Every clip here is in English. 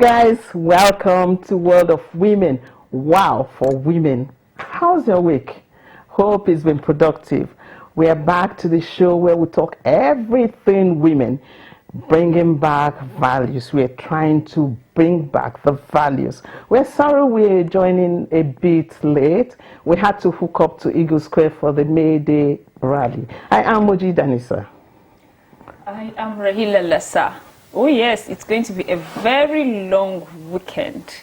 guys, welcome to World of Women. Wow, for women. How's your week? Hope it's been productive. We are back to the show where we talk everything women, bringing back values. We're trying to bring back the values. We're sorry we're joining a bit late. We had to hook up to Eagle Square for the May Day rally. I am Moji Danisa. I am Rahila Lassa. Oh yes, it's going to be a very long weekend.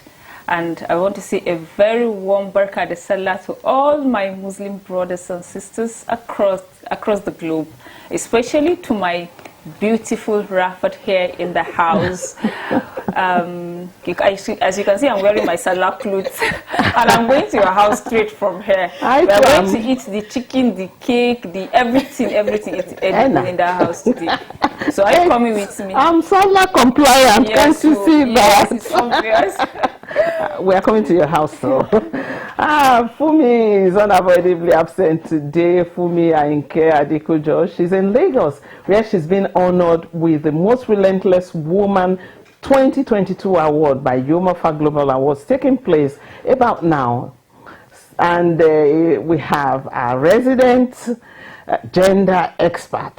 And I want to say a very warm Barka de Salah to all my Muslim brothers and sisters across the globe, especially to my beautiful Rafat here in the house. As you can see, I'm wearing my Salah clothes, and I'm going to your house straight from here. We're going to eat the chicken, the cake, the everything. It's edible in the house today. So are you coming with me? I'm Salah compliant. Yes, Can't you see that? Yes, it's obvious. We are coming to your house, so. Fumi is unavoidably absent today. Fumi Ainke Adikojo. She's in Lagos, where she's been honored with the Most Relentless Woman 2022 award by Yomafa Global Awards, taking place about now. And we have our resident gender expert,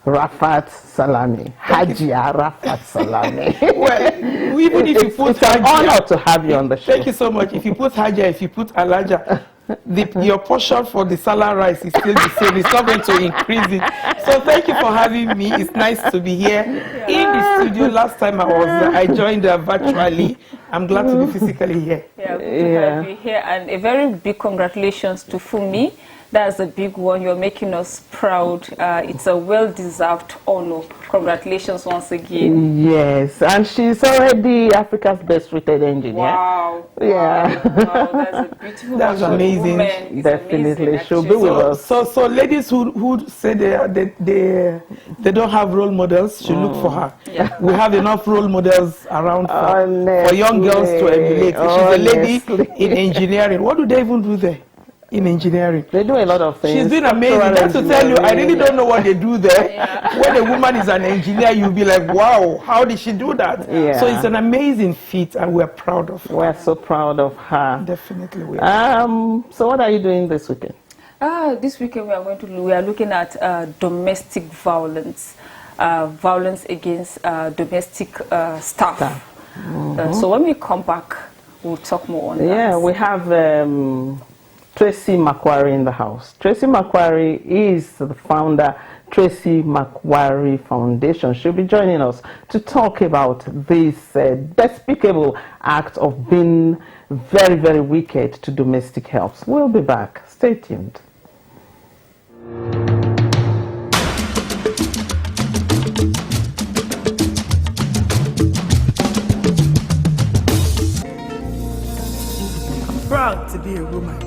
Rafat Salami, Hajia Rafat Salami. Well, even if you put it's an honor to have you on the show. Thank you so much. If you put Hajia, if you put Alaja, your portion for the Salah rice is still the same. It's not going to increase it. So thank you for having me. It's nice to be here in the studio. Last time I joined virtually. I'm glad to be physically here. Yeah, good to have you here, and a very big congratulations to Fumi. That's a big one. You're making us proud. It's a well-deserved honor. Congratulations once again. Yes, and she's already Africa's best-rated engineer. Wow. Yeah. Wow, that's a beautiful. That's amazing. Woman. Definitely, amazing, she'll be with us. So ladies who say they don't have role models should look for her. Yeah. We have enough role models around for young girls to emulate. She's a lady in engineering. What do they even do there? In engineering, they do a lot of things. She's been amazing. That's to tell you, I really don't know what they do there. Yeah. When a woman is an engineer, you'll be like, wow, how did she do that? Yeah. So it's an amazing feat, and we're proud of her. We're so proud of her. Definitely we are. So what are you doing this weekend? This weekend we are looking at domestic violence, violence against domestic staff. Mm-hmm. So when we come back, we'll talk more on that. Yeah, we have Tracy Mcwary in the house. Tracy Mcwary is the founder, Tracy Mcwary Foundation. She'll be joining us to talk about this despicable act of being very, very wicked to domestic helps. We'll be back. Stay tuned. Proud to be a woman.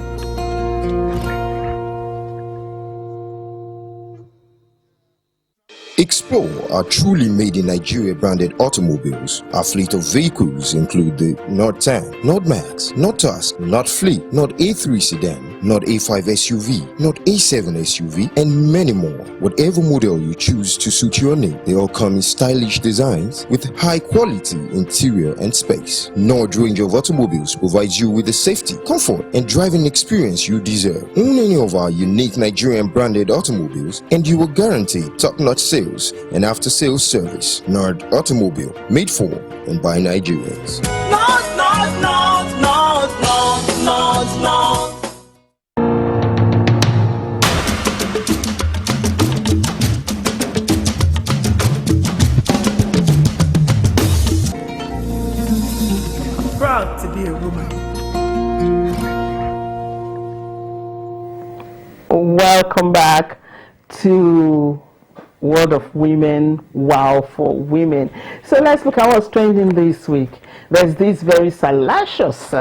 Explore our truly made in Nigeria branded automobiles. Our fleet of vehicles include the Nord 10, Nord Max, Nord Tusk, Nord Fleet, Nord A3 sedan, Nord A5 SUV, Nord A7 SUV, and many more. Whatever model you choose to suit your need, they all come in stylish designs with high quality interior and space. Nord range of automobiles provides you with the safety, comfort, and driving experience you deserve. Own any of our unique Nigerian branded automobiles and you will guarantee top-notch sales and after-sales service. Nord Automobile, made for and by Nigerians. Proud to be a woman. Welcome back to World of Women, Wow for Women. So let's look at what's trending this week. There's this very salacious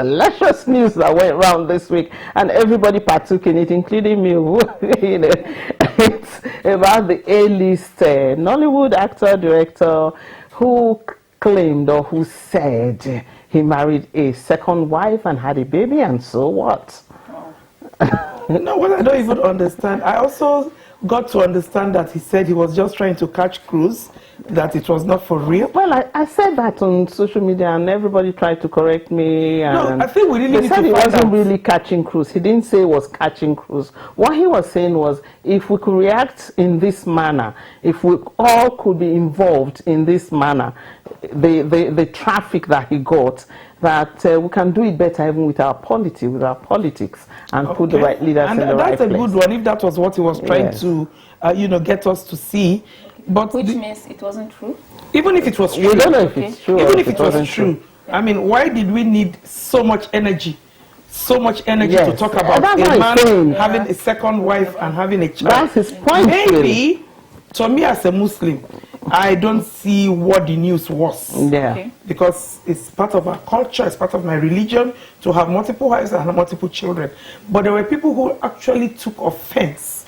news that went around this week, and everybody partook in it, including me. You know, it's about the A-list Nollywood actor, director, who claimed or who said he married a second wife and had a baby, and so what? No, what I don't even understand. I also got to understand that he said he was just trying to catch cruise, that it was not for real. Well, I said that on social media, and everybody tried to correct me. And No, I think we really they need said to he find wasn't out. really catching cruise. He didn't say he was catching cruise. What he was saying was, if we could react in this manner, if we all could be involved in this manner, the traffic that he got, that we can do it better even with our politics, and put the right leaders and in the right that's a place. good one, if that was what he was trying Yes. to, get us to see. But Which means it wasn't true. even if it was true, We don't know if it's true. even or if it was wasn't true, I mean, why did we need so much energy to Yes. talk about That's a what I'm man saying. having a second wife and having a child? That's his point. really. Maybe, to me as a Muslim, I don't see what the news was. Yeah. Okay. Because it's part of our culture, it's part of my religion to have multiple wives and multiple children. But there were people who actually took offense.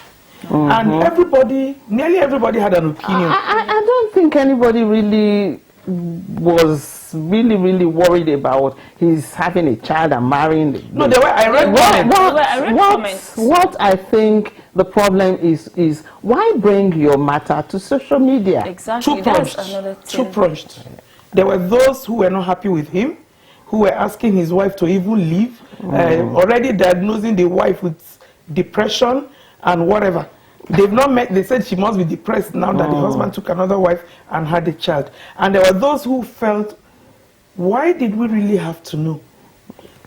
And nearly everybody had an opinion. I don't think anybody really was really worried about his having a child and marrying. No, I read comments. What I think the problem is why bring your matter to social media? Exactly. Too That's plunged. another Too thing. plunged. There were those who were not happy with him, who were asking his wife to even leave, already diagnosing the wife with depression and whatever. They've not met. They said she must be depressed now that the husband took another wife and had a child. And there were those who felt, why did we really have to know?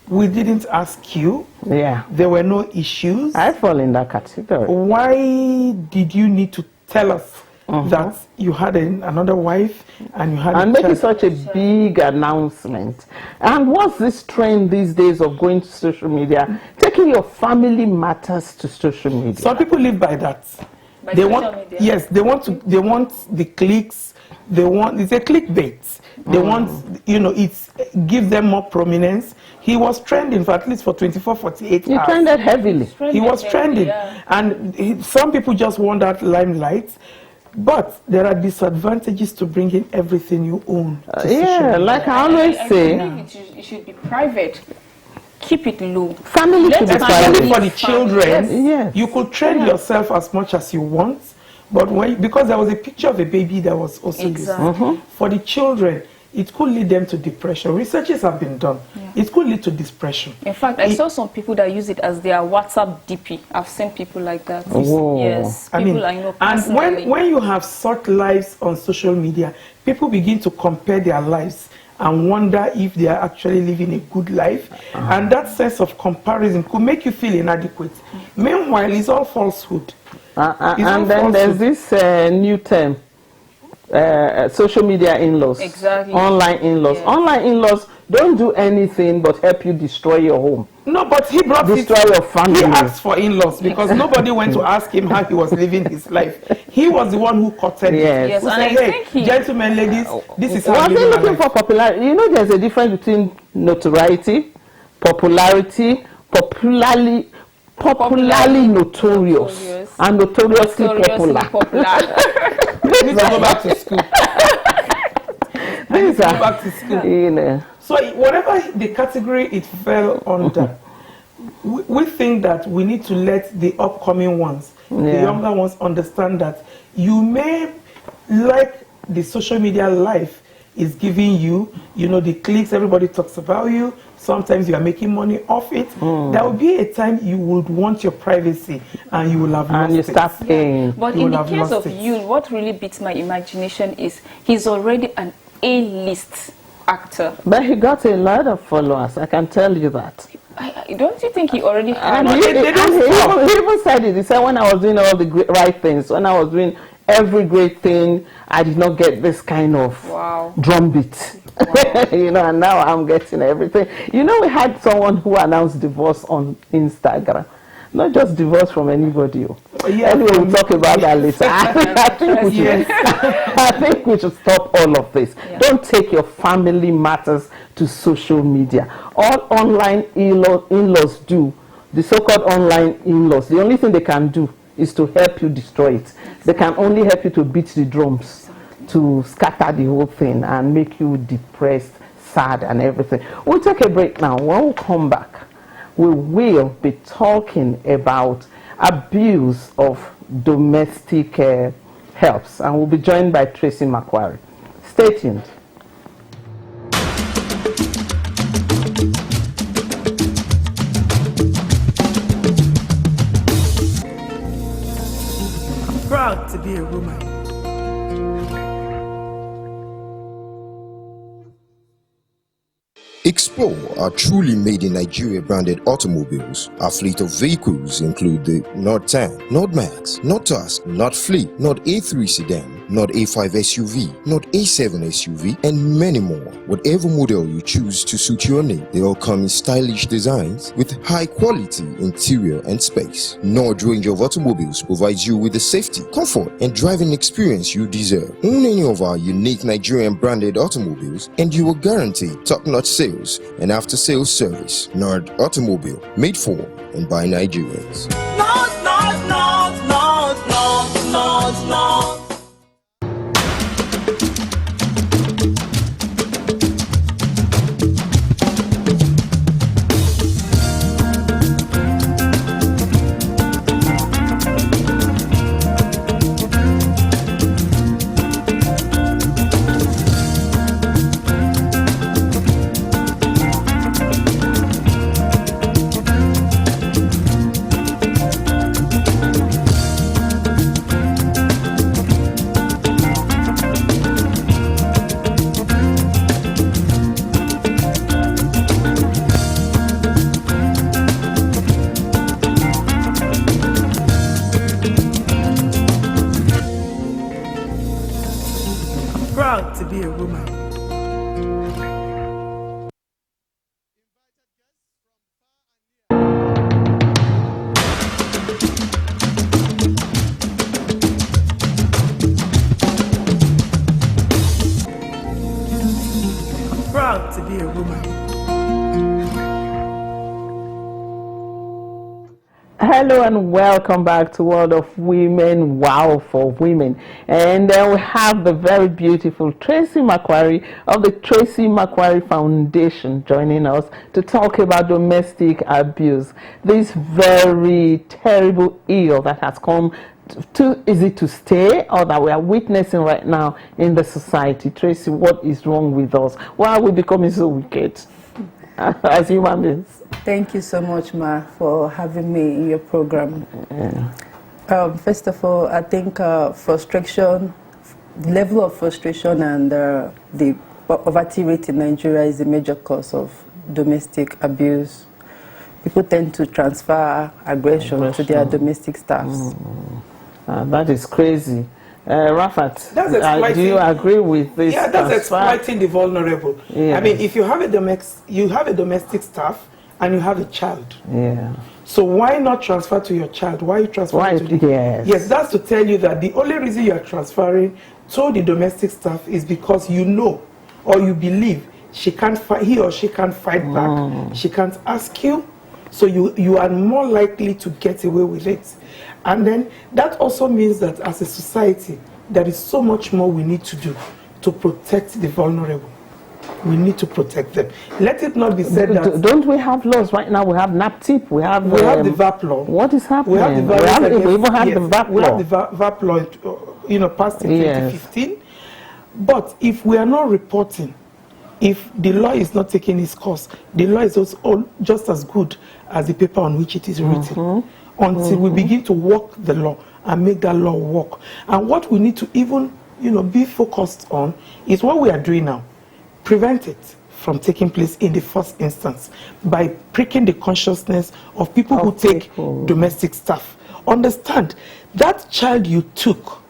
We didn't ask you. Yeah. There were no issues. I fall in that category. Why did you need to tell us that you had another wife and you had a And making child? such a big announcement. And what's this trend these days of going to social media, taking your family matters to social media? Some people live by that. By They social want, media. yes, they want the clicks. It's a clickbait. They want, it's give them more prominence. He was trending for at least for 24, 48 You hours. trended heavily. He was trending. Yeah. And some people just want that limelight. But there are disadvantages to bringing everything you own to social Yeah, media. like I always I say, believe it should be private. Keep it low. family should be Especially private. for the children, Yes. you could trend yourself as much as you want, but because there was a picture of a baby that was also Exactly. used. For the children, it could lead them to depression. Researches have been done. It could lead to depression. In fact, I saw some people that use it as their WhatsApp DP. I've seen people like that. Whoa. Yes, I people mean, I know and personally. when you have short lives on social media, people begin to compare their lives and wonder if they are actually living a good life. And that sense of comparison could make you feel inadequate. Meanwhile, it's all falsehood. And then there's this new term, social media in-laws. Exactly. Online in-laws. Yes. Online in-laws don't do anything but help you destroy your home. No, but he brought Destroy your family. He asked for in-laws because nobody went to ask him how he was living his life. He was the one who courted it. Yes. Yes, Who and said, I hey, think he- gentlemen, ladies, this is how Was I he live my looking life. for popularity? You know, there's a difference between notoriety, popularity, popularly notorious, and notoriously popular. You need to go back to school. These Go are, back to school. you know, So whatever the category it fell under, we think that we need to let the upcoming ones, the Yeah. younger ones, understand that you may like the social media life is giving you, the clicks, everybody talks about you. Sometimes you are making money off it. There will be a time you would want your privacy and you will have lost and you it. start paying. But You in will the have case lost of it. Yoon, what really beats my imagination is he's already an A-list actor. But he got a lot of followers, I can tell you that. Don't you think he already had? And he, they don't and stop. he even said it. He said, when I was doing all the right things, when I was doing every great thing, I did not get this kind of Wow. drumbeat. And now I'm getting everything. We had someone who announced divorce on Instagram. Not just divorce from anybody. Yeah, Anyway, from- we'll talk about that later. I think we should stop all of this. Yeah. Don't take your family matters to social media. All online in-laws do, the so-called online in-laws, the only thing they can do is to help you destroy it. They can only help you to beat the drums, to scatter the whole thing and make you depressed, sad and everything. We'll take a break now. When we come back, we will be talking about abuse of domestic helps, and we'll be joined by Tracy Mcwary. Stay tuned. I'm proud to be a woman. Explore our truly made in Nigeria branded automobiles. Our fleet of vehicles include the Nord 10, Nord Max, Nord Tusk, Nord Fleet, Nord A3 sedan, Nord A5 SUV, Nord A7 SUV, and many more. Whatever model you choose to suit your need, they all come in stylish designs with high quality interior and space. Nord range of automobiles provides you with the safety, comfort, and driving experience you deserve. Own any of our unique Nigerian branded automobiles and you will guarantee top-notch sales and after-sales service. Nord Automobile, made for and by Nigerians. Nord. Proud to be a woman. Proud to be a woman. Hello and welcome back to World of Women, Wow for Women. And then we have the very beautiful Tracy Mcwary of the Tracy Mcwary Foundation joining us to talk about domestic abuse. This very terrible ill that has come too easy to stay, or that we are witnessing right now in the society. Tracy, what is wrong with us? Why are we becoming so wicked as human beings? Thank you so much, Ma, for having me in your program. First of all, I think frustration, the level of frustration and the poverty rate in Nigeria is a major cause of domestic abuse. People tend to transfer aggression to their domestic staffs. That is crazy. Rafat, That's do you agree with this? Yeah, that's exploiting the vulnerable. Yes. I mean, if you have a domestic staff and you have a child. Yeah. So why not transfer to your child? Why are you transferring to the... Yes. Yes, that's to tell you that the only reason you are transferring to the domestic staff is because you know or you believe he or she can't fight back. She can't ask you. So you are more likely to get away with it. And then that also means that as a society, there is so much more we need to do to protect the vulnerable. We need to protect them. Let it not be said that... Don't we have laws right now? We have NAPTIP, we have the VAP law. What is happening? We have the we even have the VAP law. We have the VAP law, passed in 2015. But if we are not reporting, if the law is not taking its course, the law is also just as good as the paper on which it is written. Until we begin to work the law and make that law work. And what we need to even, be focused on is what we are doing now. Prevent it from taking place in the first instance by pricking the consciousness of people who take domestic staff. Understand, that child you took,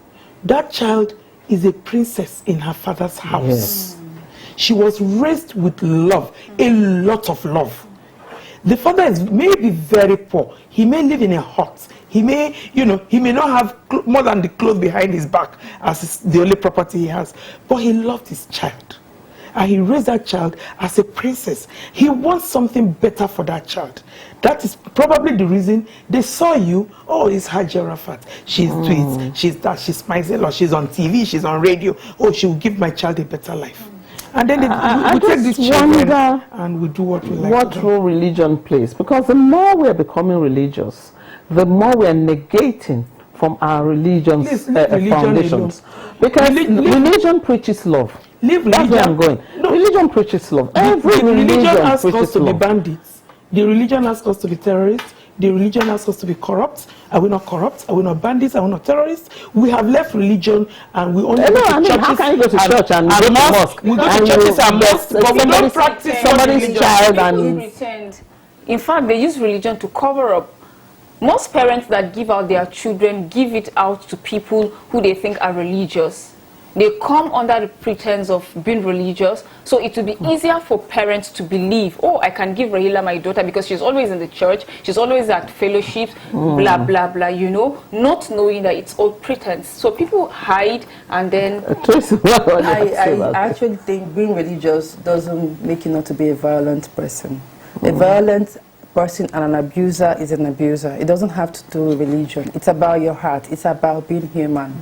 that child is a princess in her father's house. Yes. She was raised with love, a lot of love. The father may be very poor. He may live in a hut. He may, he may not have more than the clothes behind his back as the only property he has. But he loved his child. And he raised that child as a princess. He wants something better for that child. That is probably the reason they saw you. Oh, it's Haji Rafat. She's tweets. She's that. She smiles a lot. She's on TV. She's on radio. Oh, she will give my child a better life. And then we take these children and we do what we like. What role religion plays? Because the more we are becoming religious, the more we are negating from our religion's foundations. Because religion preaches love. That's where I'm going. No. Religion preaches love. Every religion asks us to love. be bandits. The religion asks us to be terrorists. The religion asks us to be corrupt. Are we not corrupt? Are we not bandits? Are we not terrorists? We have left religion and we only go to churches. How can you go to church and go to mosque? We go to churches and mosques, but we don't practice somebody's child and pretend. In fact, they use religion to cover up. Most parents that give out their children give it out to people who they think are religious. They come under the pretense of being religious, so it will be easier for parents to believe, oh, I can give Rahila my daughter because she's always in the church, she's always at fellowships, blah, blah, blah, you know, not knowing that it's all pretense. So people hide and then... I actually think being religious doesn't make you not to be a violent person. A violent person and an abuser is an abuser. It doesn't have to do with religion. It's about your heart. It's about being human.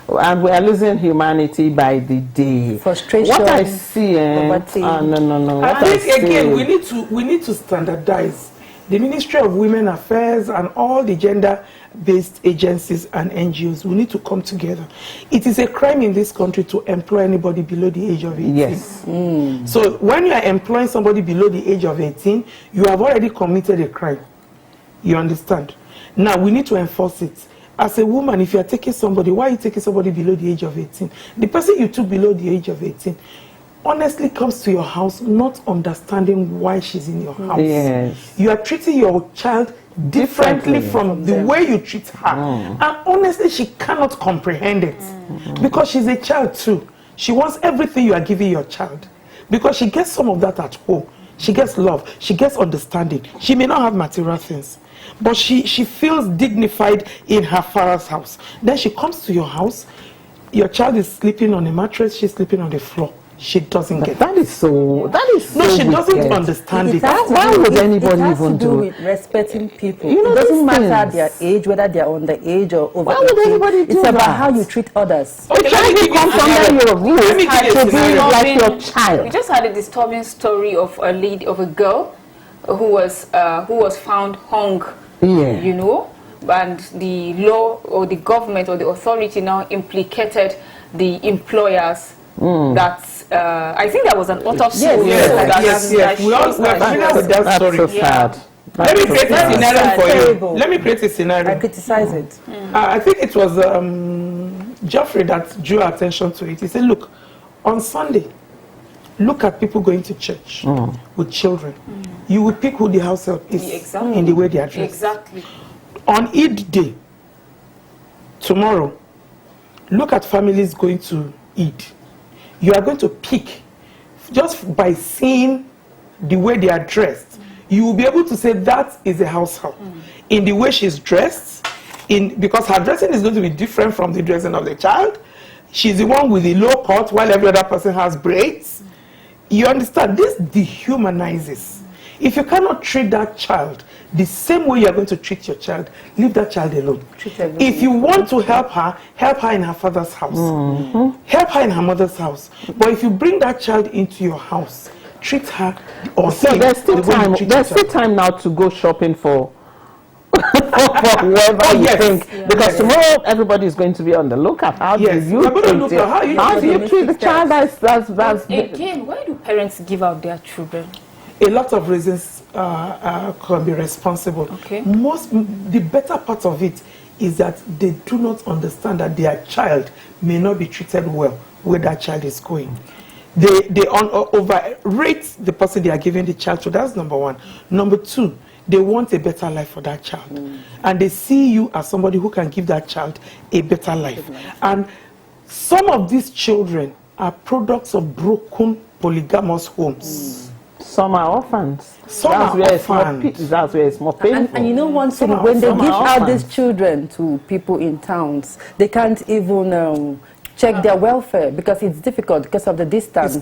And we are losing humanity by the day. Frustration. What I see, no. I think again we need to standardize. The Ministry of Women Affairs and all the gender-based agencies and NGOs, we need to come together. It is a crime in this country to employ anybody below the age of 18. Yes. So when you are employing somebody below the age of 18, you have already committed a crime. You understand? Now, we need to enforce it. As a woman, if you are taking somebody, why are you taking somebody below the age of 18? The person you took below the age of 18 honestly comes to your house not understanding why she's in your house. Yes. You are treating your child differently from the way you treat her. And honestly, she cannot comprehend it. Because she's a child too. She wants everything you are giving your child. Because she gets some of that at home. She gets love. She gets understanding. She may not have material things, but she feels dignified in her father's house. Then she comes to your house. Your child is sleeping on a mattress. She's sleeping on the floor. She doesn't get that. Is so. No, she doesn't understand it. Why would anybody even do it? Respecting people. You know, it doesn't matter their age, whether they are underage or over. Why would anybody do that? It's about how you treat others. Okay, a child who comes under your roof to be like your child. We just had a disturbing story of a girl who was found hung. Yeah. You know, and the law or the government or the authority now implicated the employers. That's I think there was an autopsy. Yes. We all with that story. So sad. Let me create a scenario for you. Let me create a scenario. I criticize it. I think it was Geoffrey that drew attention to it. He said, look, on Sunday, look at people going to church with children. You will pick who the house help is in the way they are dressed. Exactly. On Eid day, tomorrow, look at families going to Eid. You are going to pick, just by seeing the way they are dressed, you will be able to say that is a house help. In the way she's dressed, because her dressing is going to be different from the dressing of the child. She's the one with the low cut while every other person has braids. You understand? This dehumanizes. If you cannot treat that child the same way you are going to treat your child, leave that child alone. If you want to help her in her father's house. Help her in her mother's house. But if you bring that child into your house, treat her or so there's still time. There's still time now to go shopping for whoever you think, because tomorrow everybody is going to be on the lookout. How do you treat the child? That's again, why do parents give out their children? A lot of reasons can be responsible. Okay. The better part of it is that they do not understand that their child may not be treated well where that child is going. They overrate the person they are giving the child to. That's number one. Number two, they want a better life for that child. And they see you as somebody who can give that child a better life. And some of these children are products of broken polygamous homes. Some are orphans. That's where it's more painful. And you know one thing, when they give out these children to people in towns, they can't even check their welfare because it's difficult because of the distance.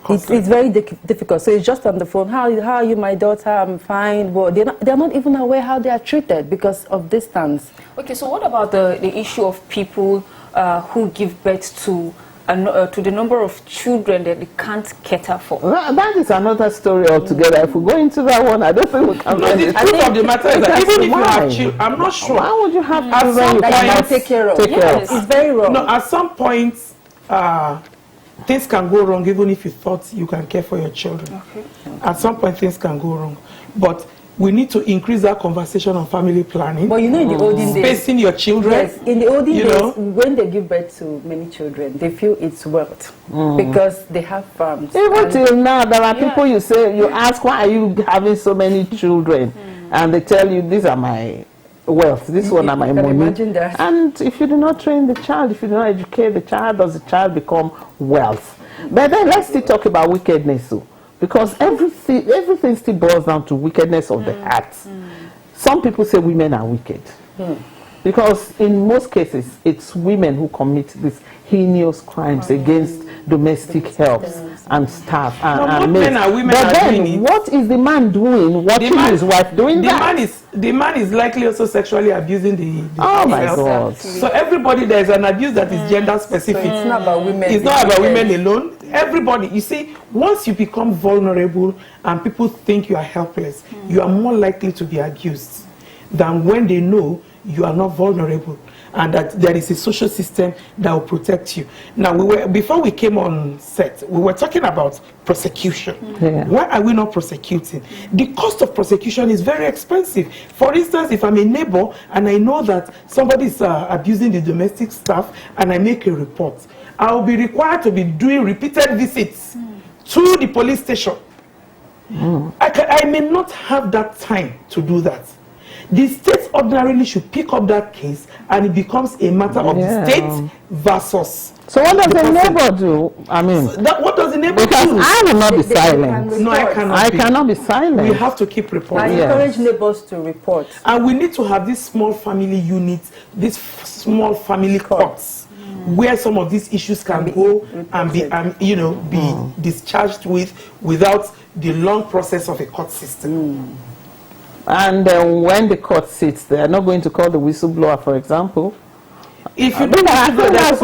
It's very difficult. So it's just on the phone. How are you, my daughter? I'm fine. But they're not even aware how they are treated because of distance. Okay, so what about the issue of people who give birth to to the number of children that they can't cater for. That is another story altogether. If we go into that one, I don't think we can. No, the truth of the matter is that even if you have children, I'm not sure. Why would you have At some children you point, cannot take care of? Yes. It's very wrong. No, at some point, things can go wrong even if you thought you can care for your children. Okay. At some point, things can go wrong. But we need to increase that conversation on family planning. But in the olden days, Spacing your children. yes, in the olden you days, know. when they give birth to many children, they feel it's wealth because they have farms. Even And till now, there are people you ask, why are you having so many children? And they tell you, these are my wealth, this one are my you can money. imagine that. And if you do not train the child, if you do not educate the child, does the child become wealth? But then let's still talk about wickedness too. Because everything still boils down to wickedness of the heart. Some people say women are wicked. Because in most cases, it's women who commit these heinous crimes against domestic helps and staff. And men and women but are doing then, it. what is the man doing? Watching his wife doing that? The man is likely also sexually abusing the Oh my female. God. So everybody, there is an abuse that is gender specific. So it's not about women. It's not about women alone. Everybody, you see, once you become vulnerable and people think you are helpless, you are more likely to be abused than when they know you are not vulnerable and that there is a social system that will protect you. Now, before we came on set, we were talking about prosecution. Yeah. Why are we not prosecuting? The cost of prosecution is very expensive. For instance, if I'm a neighbor and I know that somebody is abusing the domestic staff and I make a report, I will be required to be doing repeated visits to the police station. I may not have that time to do that. The state ordinarily should pick up that case and it becomes a matter of the state versus. So what does the neighbor do? I mean, What does the neighbor because do? I will not be silent. No, I cannot. I cannot be silent. We have to keep I reporting. encourage neighbors to report. And we need to have these small family units, these small family courts, where some of these issues can go and be discharged without the long process of a court system. And when the court sits, they are not going to call the whistleblower, for example. If you I think that's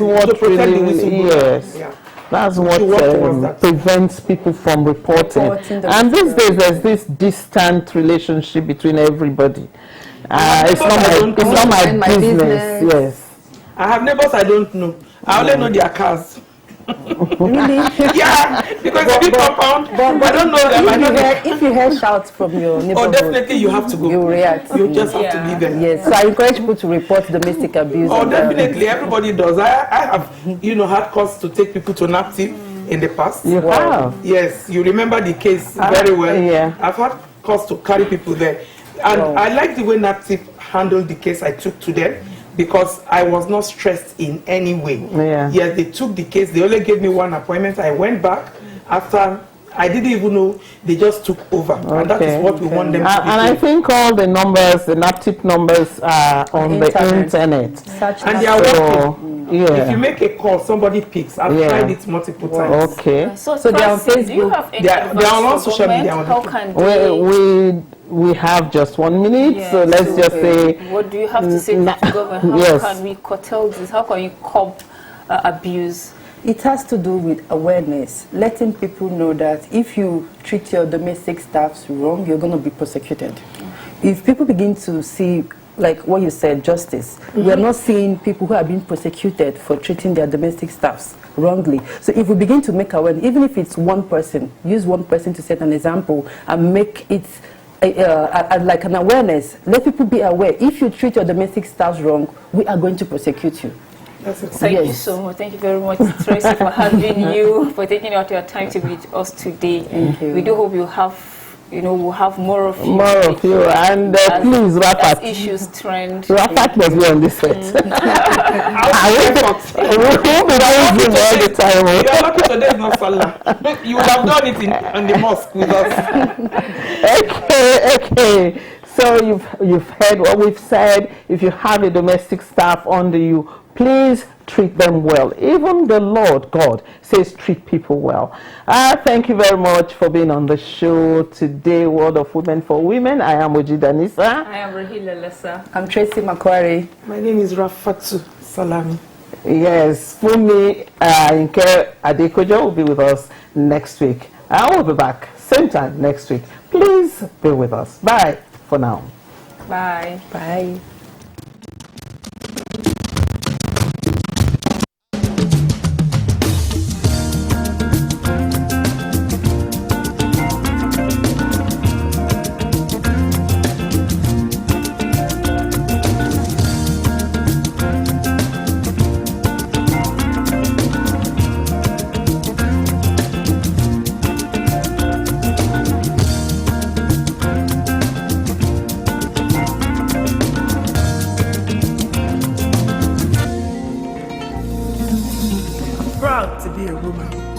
what really, yes. Yeah. That's what prevents people from reporting. And these days, there's this distant relationship between everybody. It's not my business. Yes. I have neighbors I don't know. I only know their cars. Really? Yeah, because it's a big compound, but I don't know them. If you hear shouts from your neighborhood, definitely you have to go. you react. You just have to be there. Yes, so I encourage people to report domestic abuse. Definitely, everybody does. I have, had cause to take people to NAPTIP in the past. You have? Yes, you remember the case very well. Yeah. I've had cause to carry people there. And I like the way NAPTIP handled the case I took to them, because I was not stressed in any way. Yeah. Yes, they took the case. They only gave me one appointment. I went back after. I didn't even know. They just took over. And that is what we want them to do. And I think all the numbers, the NAPTIP numbers, are on the internet. And they are working. If you make a call, somebody picks. I've tried it multiple times. Okay. So they are on Facebook. Do you have any They are on social media. How can they... We have just 1 minute, Yes. so let's just say... What do you have to say to the government? How Yes. can we curtail this? How can you curb abuse? It has to do with awareness, letting people know that if you treat your domestic staffs wrong, you're going to be prosecuted. If people begin to see, like what you said, justice, we are not seeing people who are being prosecuted for treating their domestic staffs wrongly. So if we begin to make awareness, even if it's one person, use one person to set an example and make it like an awareness, let people be aware. If you treat your domestic staffs wrong, we are going to prosecute you. Thank you so much. Thank you very much, Tracy, for having you, for taking out your time to be with us today. Thank you. We do hope you have, we'll have more of you. More of you, and please, Rafat. As issues trend. Rafat must be on this set. I won't be all the time. You are lucky today is not Salah. You would have done it in the mosque with us. Okay. So you've heard what we've said. If you have a domestic staff under you, please treat them well. Even the Lord God says treat people well. Thank you very much for being on the show today, World of Women for Women. I am Ojida Nisa. I am Rahila Lessa. I'm Tracy Mcwary. My name is Rafatu Salami. Yes, Fumi Inke Adekojo will be with us next week. I will be back same time next week. Please be with us. Bye for now. Bye. Bye. Proud to be a woman.